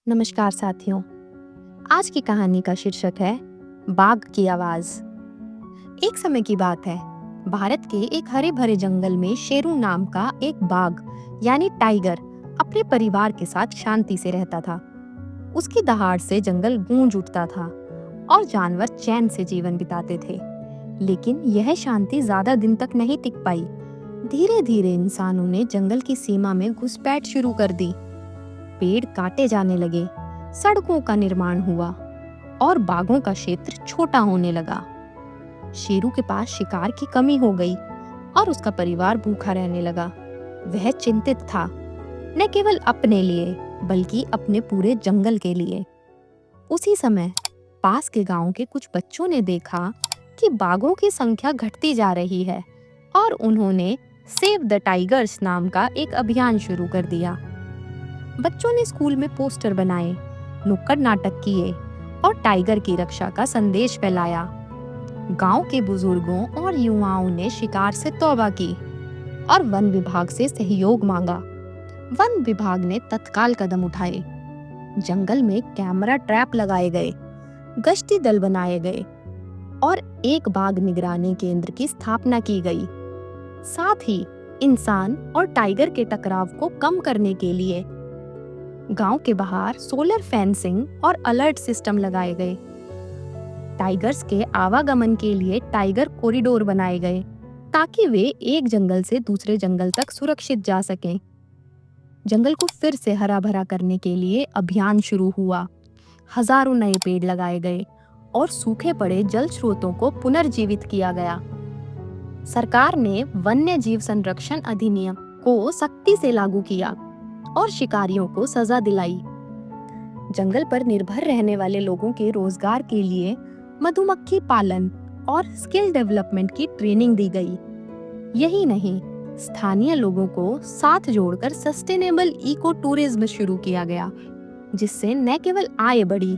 नमस्कार साथियों। आज की कहानी का शीर्षक है बाघ की आवाज। एक समय की बात है, भारत के एक हरे भरे जंगल में शेरू नाम का एक बाघ यानी टाइगर अपने परिवार के साथ शांति से रहता था। उसकी दहाड़ से जंगल गूंज उठता था और जानवर चैन से जीवन बिताते थे। लेकिन यह शांति ज्यादा दिन तक नहीं टिक पाई। धीरे धीरे इंसानों ने जंगल की सीमा में घुसपैठ शुरू कर दी। पेड़ काटे जाने लगे, सड़कों का निर्माण हुआ और बाघों का क्षेत्र छोटा होने लगा। शेरू के पास शिकार की कमी हो गई और उसका परिवार भूखा रहने लगा। वह चिंतित था, न केवल अपने लिए बल्कि अपने पूरे जंगल के लिए। उसी समय पास के गांव के कुछ बच्चों ने देखा कि बाघों की संख्या घटती जा रही है और उन्होंने सेव द टाइगर्स नाम का एक अभियान शुरू कर दिया। बच्चों ने स्कूल में पोस्टर बनाए, नुक्कड़ नाटक किए और टाइगर की रक्षा का संदेश फैलाया। गांव के बुजुर्गों और युवाओं ने शिकार से तौबा की और वन विभाग से सहयोग मांगा। वन विभाग ने तत्काल कदम उठाए। जंगल में कैमरा ट्रैप लगाए गए, गश्ती दल बनाए गए और एक बाघ निगरानी केंद्र की स्थापना की गई। साथ ही इंसान और टाइगर के टकराव को कम करने के लिए गांव के बाहर सोलर फेंसिंग और अलर्ट सिस्टम लगाए गए। टाइगर्स के आवागमन के लिए टाइगर कॉरिडोर बनाए गए ताकि वे एक जंगल से दूसरे जंगल तक सुरक्षित जा सकें। जंगल को फिर से हरा भरा करने के लिए अभियान शुरू हुआ। हजारों नए पेड़ लगाए गए और सूखे पड़े जल स्रोतों को पुनर्जीवित किया गया। सरकार ने वन्य जीव संरक्षण अधिनियम को सख्ती से लागू किया और शिकारियों को सजा दिलाई। जंगल पर निर्भर रहने वाले लोगों के रोजगार के लिए मधुमक्खी पालन और स्किल डेवलपमेंट की ट्रेनिंग दी गई। यही नहीं, स्थानीय लोगों को साथ जोड़कर सस्टेनेबल इको टूरिज्म शुरू किया गया, जिससे न केवल आय बढ़ी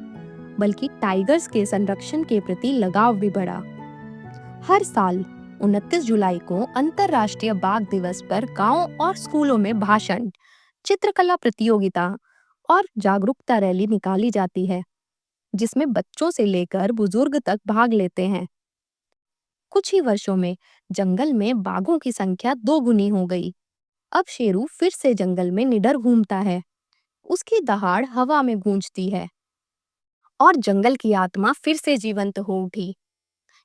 बल्कि टाइगर्स के संरक्षण के प्रति लगाव भी बढ़ा। हर साल 29 जुलाई को अंतर्राष्ट्रीय बाघ दिवस पर गांव और स्कूलों में भाषण, चित्रकला प्रतियोगिता और जागरूकता रैली निकाली जाती है, जिसमें बच्चों से लेकर बुजुर्ग तक भाग लेते हैं। कुछ ही वर्षों में जंगल में बाघों की संख्या दोगुनी हो गई। अब शेरू फिर से जंगल में निडर घूमता है, उसकी दहाड़ हवा में गूंजती है और जंगल की आत्मा फिर से जीवंत हो उठी।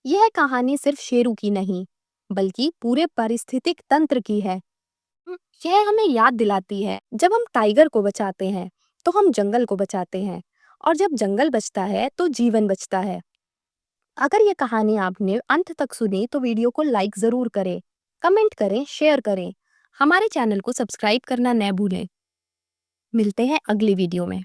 यह कहानी सिर्फ शेरू की नहीं, बल्कि पूरे पारिस्थितिक तंत्र की है। यह हमें याद दिलाती है, जब हम टाइगर को बचाते हैं तो हम जंगल को बचाते हैं, और जब जंगल बचता है तो जीवन बचता है। अगर ये कहानी आपने अंत तक सुनी तो वीडियो को लाइक जरूर करें, कमेंट करें, शेयर करें। हमारे चैनल को सब्सक्राइब करना न भूलें। मिलते हैं अगली वीडियो में।